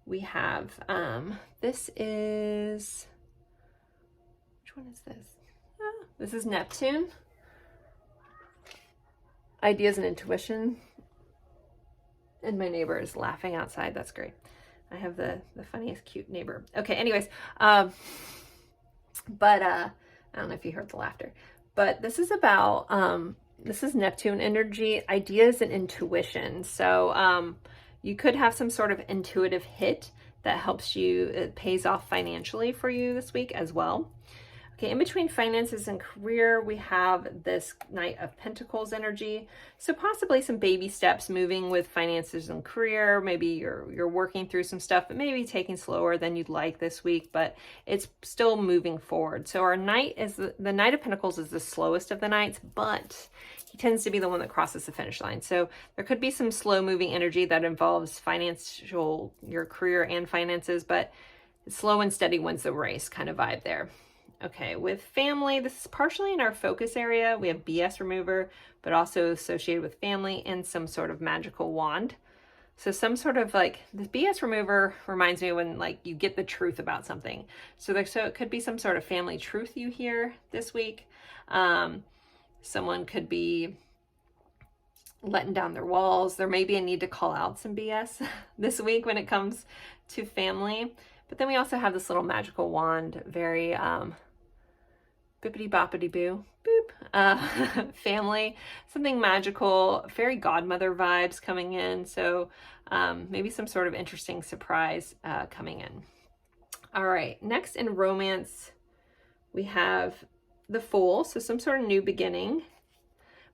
We have, this is... Which one is this? This is Neptune. Ideas and intuition. And my neighbor is laughing outside. That's great. I have the funniest cute neighbor. Okay, anyways. I don't know if you heard the laughter. But this is about, this is Neptune energy, ideas and intuition. So you could have some sort of intuitive hit that helps you, it pays off financially for you this week as well. Okay, in between finances and career, we have this Knight of Pentacles energy. So possibly some baby steps moving with finances and career. Maybe you're working through some stuff, but maybe taking slower than you'd like this week, but it's still moving forward. So our Knight is the Knight of Pentacles is the slowest of the Knights, but he tends to be the one that crosses the finish line. So there could be some slow moving energy that involves financial, your career and finances, but slow and steady wins the race kind of vibe there. Okay, with family, this is partially in our focus area. We have BS remover, but also associated with family and some sort of magical wand. So some sort of like, the BS remover reminds me when like you get the truth about something. So it could be some sort of family truth you hear this week. Someone could be letting down their walls. There may be a need to call out some BS this week when it comes to family. But then we also have this little magical wand, very bippity boppity boo, boop, family, something magical, fairy godmother vibes coming in. So maybe some sort of interesting surprise coming in. All right, next in romance, we have the Fool. So some sort of new beginning,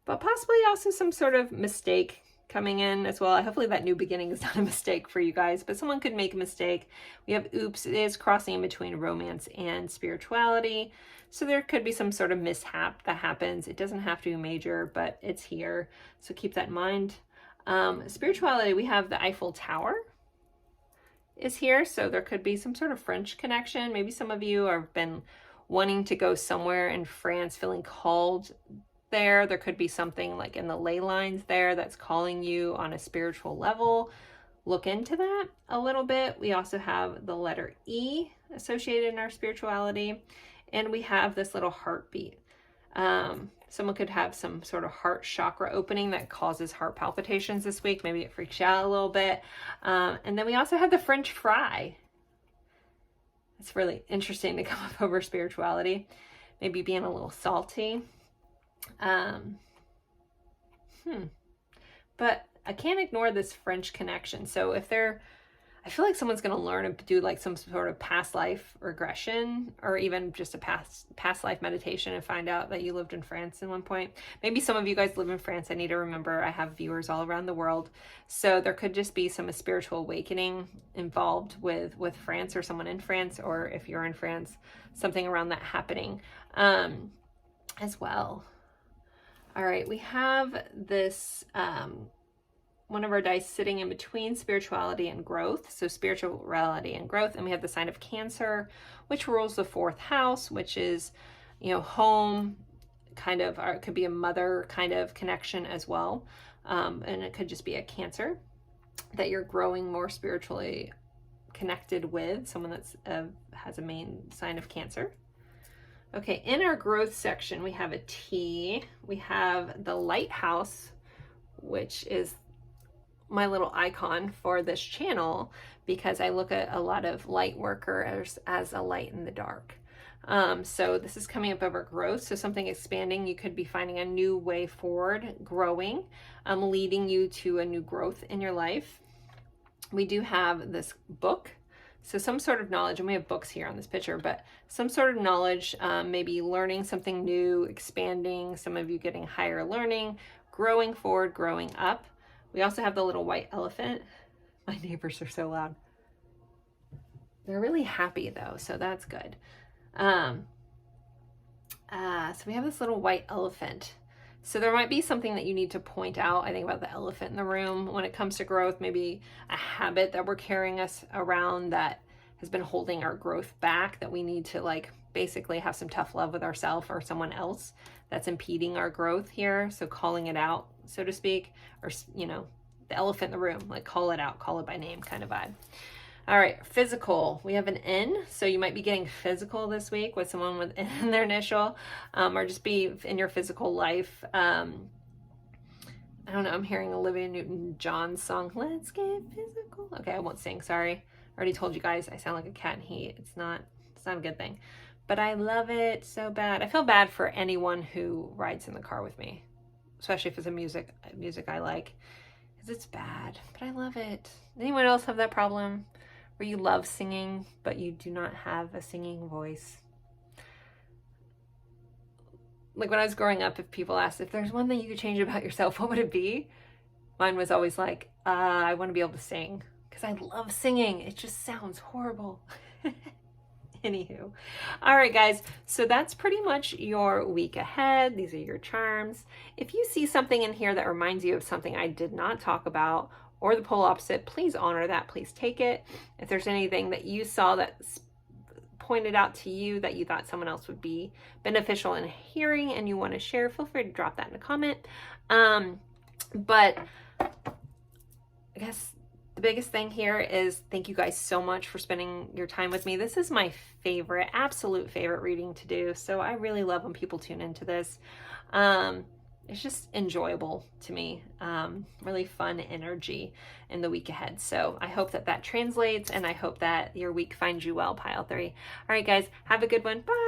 but possibly also some sort of mistake coming in as well. Hopefully that new beginning is not a mistake for you guys, but someone could make a mistake. We have oops, it is crossing in between romance and spirituality. So there could be some sort of mishap that happens. It doesn't have to be major, but it's here. So keep that in mind. Spirituality, we have the Eiffel Tower is here. So there could be some sort of French connection. Maybe some of you have been wanting to go somewhere in France, feeling called there. There could be something like in the ley lines there that's calling you on a spiritual level. Look into that a little bit. We also have the letter E associated in our spirituality, and we have this little heartbeat. Someone could have some sort of heart chakra opening that causes heart palpitations this week. Maybe it freaks you out a little bit. And then we also have the French fry. It's really interesting to come up over spirituality. Maybe being a little salty. But I can't ignore this French connection. So if I feel like someone's going to learn and do like some sort of past life regression, or even just a past life meditation and find out that you lived in France at one point. Maybe some of you guys live in France. I need to remember I have viewers all around the world. So there could just be some spiritual awakening involved with France or someone in France, or if you're in France, something around that happening as well. All right, we have this one of our dice sitting in between spirituality and growth. So spirituality and growth. And we have the sign of Cancer, which rules the 4th house, which is, home, kind of, or it could be a mother kind of connection as well. And it could just be a Cancer that you're growing more spiritually connected with, someone that's has a main sign of Cancer. Okay, in our growth section, we have a T. We have the lighthouse, which is my little icon for this channel, because I look at a lot of light workers as a light in the dark. So this is coming up over growth. So something expanding, you could be finding a new way forward, growing, leading you to a new growth in your life. We do have this book. So some sort of knowledge, and we have books here on this picture, but some sort of knowledge, maybe learning something new, expanding, some of you getting higher learning, growing forward, growing up. We also have the little white elephant. My neighbors are so loud. They're really happy though, so that's good. So we have this little white elephant. So there might be something that you need to point out, I think, about the elephant in the room when it comes to growth, maybe a habit that we're carrying us around that has been holding our growth back, that we need to like basically have some tough love with ourselves or someone else that's impeding our growth here. So calling it out, so to speak, or, the elephant in the room, like call it out, call it by name kind of vibe. All right, physical. We have an N, so you might be getting physical this week with someone with N in their initial, or just be in your physical life. I don't know, I'm hearing Olivia Newton-John's song, Let's Get Physical. Okay, I won't sing, sorry. I already told you guys I sound like a cat in heat. It's not a good thing. But I love it so bad. I feel bad for anyone who rides in the car with me, especially if it's a music I like, because it's bad, but I love it. Anyone else have that problem? or you love singing, but you do not have a singing voice. Like when I was growing up, if people asked if there's one thing you could change about yourself, what would it be? Mine was always like, I want to be able to sing because I love singing. It just sounds horrible. Anywho. All right, guys. So that's pretty much your week ahead. These are your charms. If you see something in here that reminds you of something I did not talk about or the polar opposite, please honor that. Please take it. If there's anything that you saw that's pointed out to you that you thought someone else would be beneficial in hearing and you want to share, feel free to drop that in a comment. But I guess the biggest thing here is thank you guys so much for spending your time with me. This is my favorite, absolute favorite reading to do. So I really love when people tune into this. It's just enjoyable to me. Really fun energy in the week ahead. So I hope that that translates, and I hope that your week finds you well, pile 3. All right, guys, have a good one. Bye.